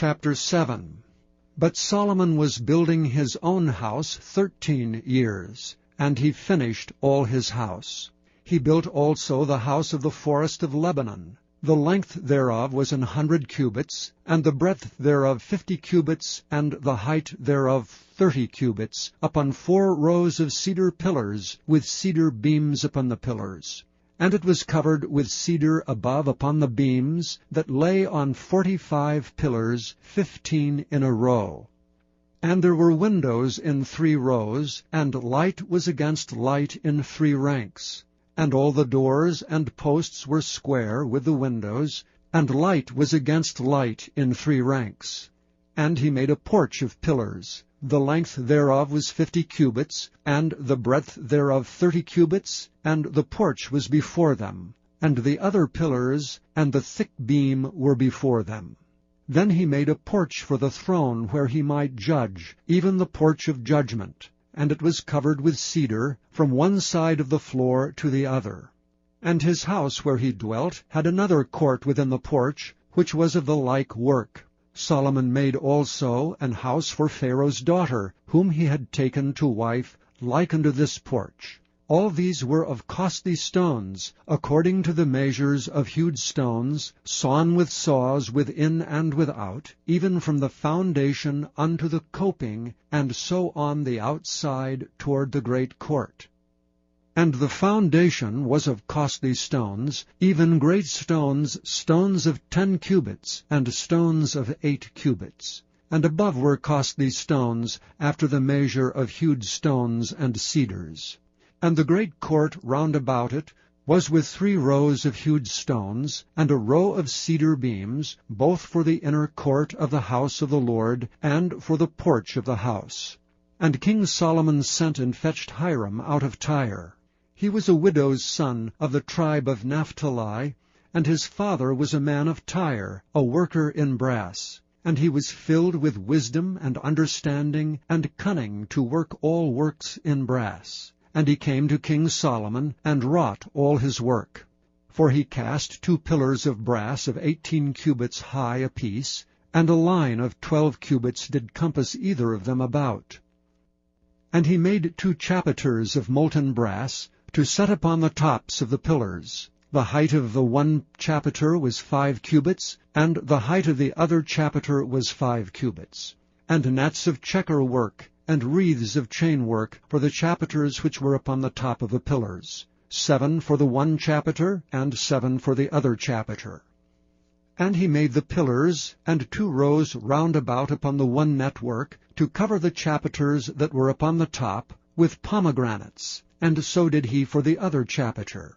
Chapter 7. But Solomon was building his own house 13 years, and he finished all his house. He built also the house of the forest of Lebanon. The length thereof was 100 cubits, and the breadth thereof 50 cubits, and the height thereof 30 cubits, upon 4 rows of cedar pillars, with cedar beams upon the pillars. And it was covered with cedar above upon the beams, that lay on 45 pillars, 15 in a row. And there were windows in 3 rows, and light was against light in 3 ranks. And all the doors and posts were square with the windows, and light was against light in 3 ranks. And he made a porch of pillars. The length thereof was 50 cubits, and the breadth thereof 30 cubits, and the porch was before them, and the other pillars and the thick beam were before them. Then he made a porch for the throne where he might judge, even the porch of judgment, and it was covered with cedar from one side of the floor to the other. And his house where he dwelt had another court within the porch, which was of the like work. Solomon made also an house for Pharaoh's daughter, whom he had taken to wife, like unto this porch. All these were of costly stones, according to the measures of hewed stones, sawn with saws within and without, even from the foundation unto the coping, and so on the outside toward the great court. And the foundation was of costly stones, even great stones, stones of 10 cubits, and stones of 8 cubits. And above were costly stones, after the measure of hewed stones and cedars. And the great court round about it was with 3 rows of hewed stones, and a row of cedar beams, both for the inner court of the house of the Lord, and for the porch of the house. And King Solomon sent and fetched Hiram out of Tyre. He was a widow's son of the tribe of Naphtali, and his father was a man of Tyre, a worker in brass. And he was filled with wisdom and understanding and cunning to work all works in brass. And he came to King Solomon, and wrought all his work. For he cast 2 pillars of brass of 18 cubits high apiece, and a line of 12 cubits did compass either of them about. And he made 2 chapiters of molten brass, to set upon the tops of the pillars. The height of the one chapiter was 5 cubits, and the height of the other chapiter was 5 cubits. And nets of checker work, and wreaths of chain work, for the chapiters which were upon the top of the pillars, 7 for the one chapiter, and 7 for the other chapiter. And he made the pillars, and 2 rows round about upon the one network, to cover the chapiters that were upon the top, with pomegranates, and so did he for the other chapiter.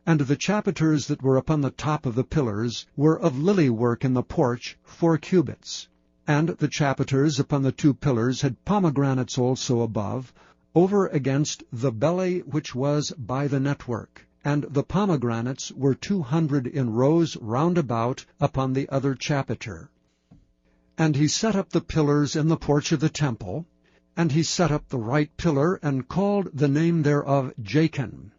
And the chapiters that were upon the top of the pillars were of lily work in the porch, 4 cubits. And the chapiters upon the 2 pillars had pomegranates also above, over against the belly which was by the network. And the pomegranates were 200 in rows round about upon the other chapiter. And he set up the pillars in the porch of the temple, and he set up the right pillar, and called the name thereof Jachin.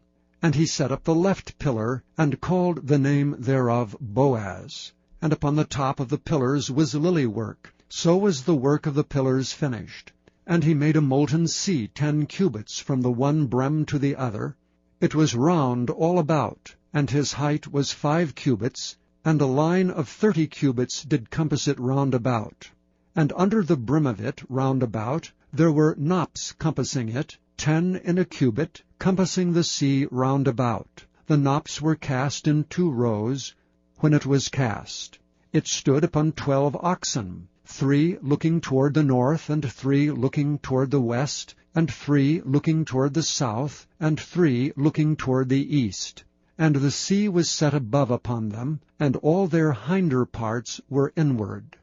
And he set up the left pillar, and called the name thereof Boaz. And upon the top of the pillars was lily work. So was the work of the pillars finished. And he made a molten sea 10 cubits from the one brim to the other. It was round all about, and his height was 5 cubits, and a line of 30 cubits did compass it round about. And under the brim of it round about there were knops compassing it, 10 in a cubit, compassing the sea round about. The knops were cast in 2 rows. When it was cast, it stood upon 12 oxen, 3 looking toward the north, and 3 looking toward the west, and 3 looking toward the south, and 3 looking toward the east. And the sea was set above upon them, and all their hinder parts were inward.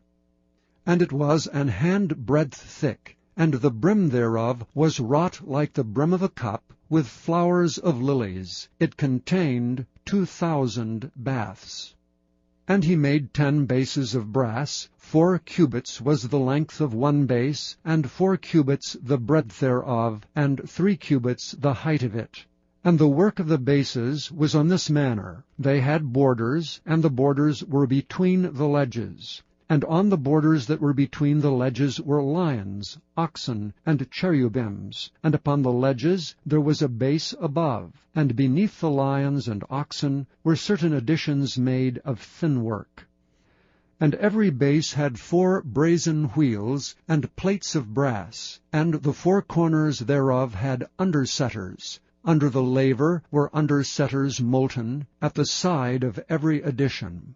And it was an handbreadth thick, and the brim thereof was wrought like the brim of a cup, with flowers of lilies. It contained 2,000 baths. And he made 10 bases of brass. 4 cubits was the length of one base, and 4 cubits the breadth thereof, and 3 cubits the height of it. And the work of the bases was on this manner. They had borders, and the borders were between the ledges. And on the borders that were between the ledges were lions, oxen, and cherubims, and upon the ledges there was a base above, and beneath the lions and oxen were certain additions made of thin work. And every base had 4 brazen wheels, and plates of brass, and the 4 corners thereof had undersetters. Under the laver were undersetters molten, at the side of every addition.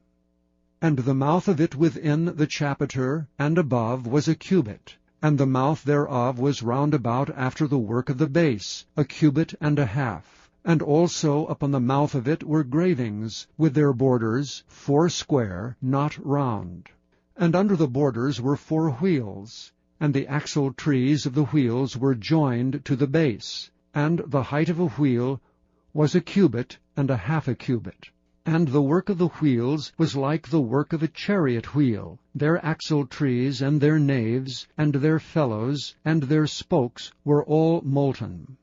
And the mouth of it within the chapiter and above was a cubit, and the mouth thereof was round about after the work of the base, a cubit and a half. And also upon the mouth of it were gravings, with their borders, 4 square, not round. And under the borders were 4 wheels, and the axle trees of the wheels were joined to the base, and the height of a wheel was a cubit and a half a cubit. And the work of the wheels was like the work of a chariot wheel, their axle trees and their naves, and their felloes, and their spokes were all molten.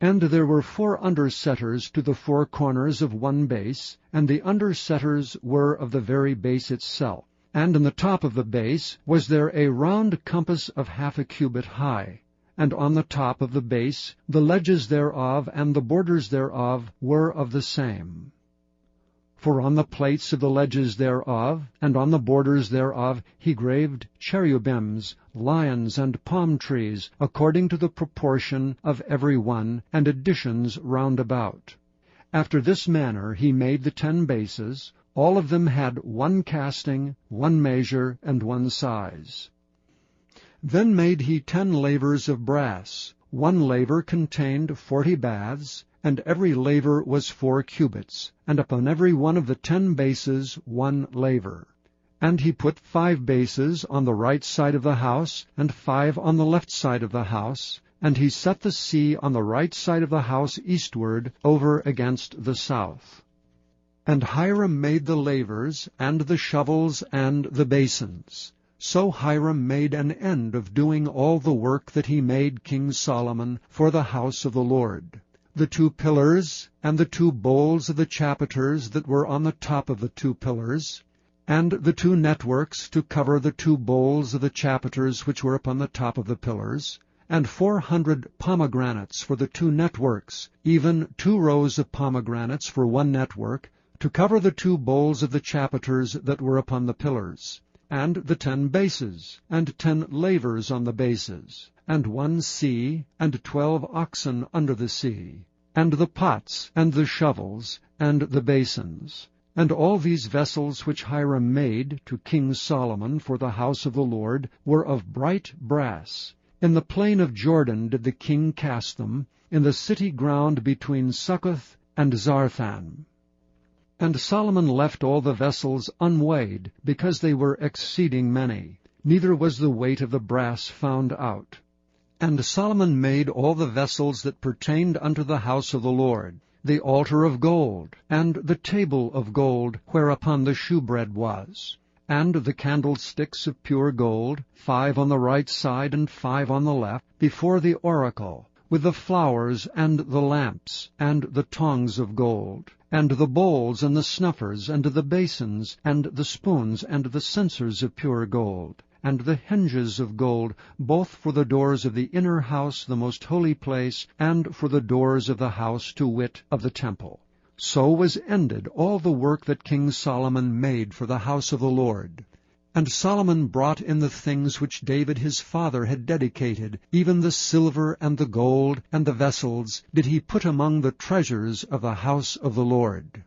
And there were 4 undersetters to the 4 corners of one base, and the undersetters were of the very base itself. And in the top of the base was there a round compass of half a cubit high. And on the top of the base the ledges thereof and the borders thereof were of the same. For on the plates of the ledges thereof, and on the borders thereof, he graved cherubims, lions, and palm trees, according to the proportion of every one, and additions round about. After this manner he made the 10 bases. All of them had 1 casting, 1 measure, and 1 size. Then made he 10 lavers of brass. 1 laver contained 40 baths, and every laver was 4 cubits, and upon every one of the 10 bases 1 laver. And he put 5 bases on the right side of the house, and 5 on the left side of the house, and he set the sea on the right side of the house eastward, over against the south. And Hiram made the lavers, and the shovels, and the basins. So Hiram made an end of doing all the work that he made King Solomon for the house of the Lord. The 2 pillars, and the 2 bowls of the chapiters that were on the top of the 2 pillars, and the 2 networks to cover the 2 bowls of the chapiters which were upon the top of the pillars, and 400 pomegranates for the 2 networks, even 2 rows of pomegranates for 1 network, to cover the 2 bowls of the chapiters that were upon the pillars, and the 10 bases, and 10 lavers on the bases, and 1 sea, and 12 oxen under the sea, and the pots, and the shovels, and the basins. And all these vessels which Hiram made to King Solomon for the house of the Lord were of bright brass. In the plain of Jordan did the king cast them, in the city ground between Succoth and Zarthan. And Solomon left all the vessels unweighed, because they were exceeding many, neither was the weight of the brass found out. And Solomon made all the vessels that pertained unto the house of the Lord, the altar of gold, and the table of gold whereupon the shewbread was, and the candlesticks of pure gold, 5 on the right side and 5 on the left, before the oracle, with the flowers and the lamps, and the tongs of gold, and the bowls and the snuffers, and the basins, and the spoons, and the censers of pure gold, and the hinges of gold, both for the doors of the inner house, the most holy place, and for the doors of the house, to wit, of the temple. So was ended all the work that King Solomon made for the house of the Lord. And Solomon brought in the things which David his father had dedicated, even the silver and the gold and the vessels did he put among the treasures of the house of the Lord.